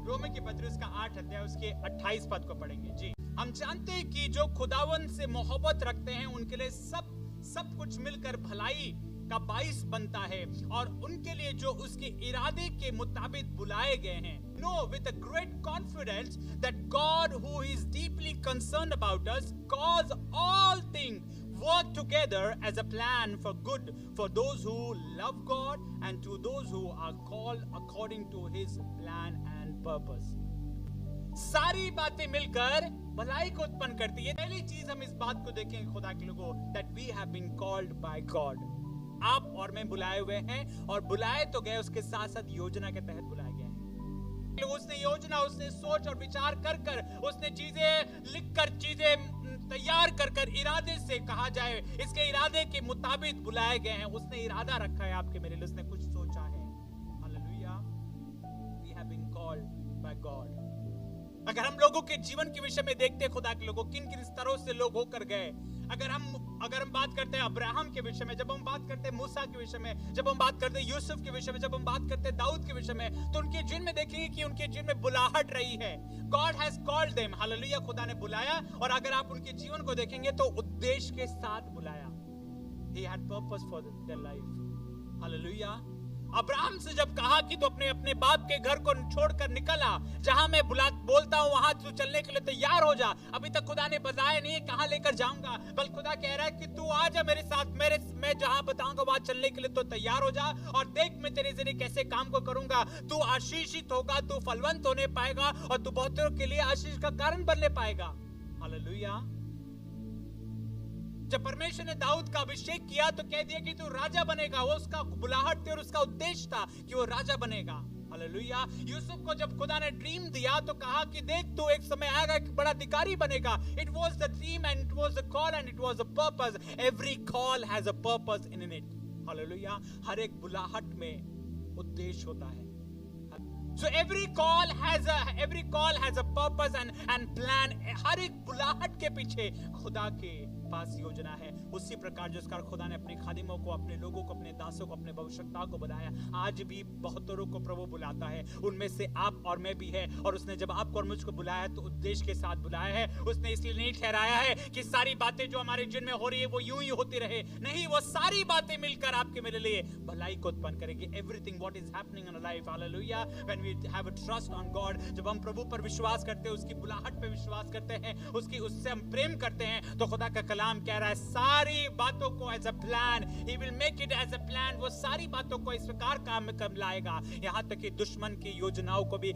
रोमी की पत्री उसका 8 अध्याय उसके 28 पद को पढ़ेंगे। जी, हम जानते हैं कि जो खुदावन से मोहब्बत रखते हैं उनके लिए सब कुछ मिलकर भलाई का बाइस बनता है, और उनके लिए जो उसके इरादे के मुताबिक बुलाए गए हैं। Know with a great confidence that God, who is deeply concerned about us, cause all things work together as a plan for good for those who love God and to those who are called according to His plan and purpose. सारी बातें मिलकर भलाई को उत्पन्न करती है। पहली चीज हम इस बात को देखेंगे खुदा के लोगों, that we have been called by God. आप और मैं बुलाए हुए हैं, और बुलाए तो गए, उसके साथ साथ योजना के तहत बुलाए गए हैं। उसने योजना, उसने सोच और विचार कर उसने चीजें लिख कर, चीजें तैयार कर इरादे से कहा जाए, इसके इरादे के मुताबिक बुलाए गए हैं। उसने इरादा रखा है आपके मेरे लिए, उसने कुछ सोचा है। Hallelujah, we have been called by God. अगर हम लोगों के जीवन के विषय में देखते हैं खुदा के लोगों, किन किन स्तरों से लोग होकर गए। अगर हम बात करते हैं अब्राहम के विषय में, जब हम बात करते हैं मूसा के विषय में, जब हम बात करते हैं यूसुफ के विषय में, जब हम बात करते हैं दाऊद के विषय में, तो उनके जीवन में देखेंगे कि उनके जीवन में बुलाहट रही है। God has called them. Hallelujah, खुदा ने बुलाया, और अगर आप उनके जीवन को देखेंगे तो उद्देश्य के साथ बुलाया। He had purpose for their life. Hallelujah. Abraham से जब कहा कि तू अपने बाप के घर को छोड़कर निकल आ, जहां मैं बोलता हूं वहां तू चलने के लिए तैयार हो जा। अभी तक खुदा ने बताया नहीं कहां लेकर जाऊंगा, बल खुदा कह रहा है कि तू आ जा मेरे साथ, मैं जहां बताऊंगा वहां चलने के लिए तो तैयार हो जा, और देख मैं तेरे जरिए कैसे काम को करूंगा। तू आशीषित होगा, तू फलवंत होने पाएगा, और तू बहुतों के लिए आशीष का कारण बनने पाएगा। हालेलुया। जब परमेश्वर ने दाऊद का अभिषेक किया तो कह दिया कि तू राजा बनेगा। वो उसका बुलाहट थी और उसका उद्देश्य था कि वो राजा बनेगा। हालेलुया। यूसुफ को जब खुदा ने ड्रीम दिया तो कहा कि देख तू एक समय आएगा कि बड़ा अधिकारी बनेगा। It was the dream and it was the call and it was the purpose. Every call has a purpose in it. Hallelujah. हर एक बुलाहट में उद्देश्य होता है। So every call has a purpose and plan. हर एक बुलाहट के पीछे खुदा के पास योजना है। उसी प्रकार जिस कारण खुदा ने अपने खादिमों को, अपने लोगों को, अपने दासों को, अपने भविष्यवक्ताओं को बुलाया, आज भी बहुतों को प्रभु बुलाता है। उनमें से आप और मैं भी है, और उसने जब आपको और मुझको बुलाया तो उद्देश्य के साथ बुलाया है। उसने इसलिए नहीं ठहराया है कि सारी बातें जो हमारे जीवन में हो रही है वो यूं ही होती रहे। नहीं, वो सारी बातें मिलकर आपके मेरे लिए भलाई को उत्पन्न करेगी। Everything what is happening in our life, hallelujah, when we have a trust on God, जब हम प्रभु पर विश्वास करते हैं, उसकी बुलाहट पे विश्वास करते हैं, उससे हम प्रेम करते हैं, तो खुदा का कलाम कह रहा है सारी बातों को as a plan, he will make it as a plan. वो सारी बातों को इस प्रकार काम में लाएगा, यहाँ तक कि दुश्मन की योजनाओं को भी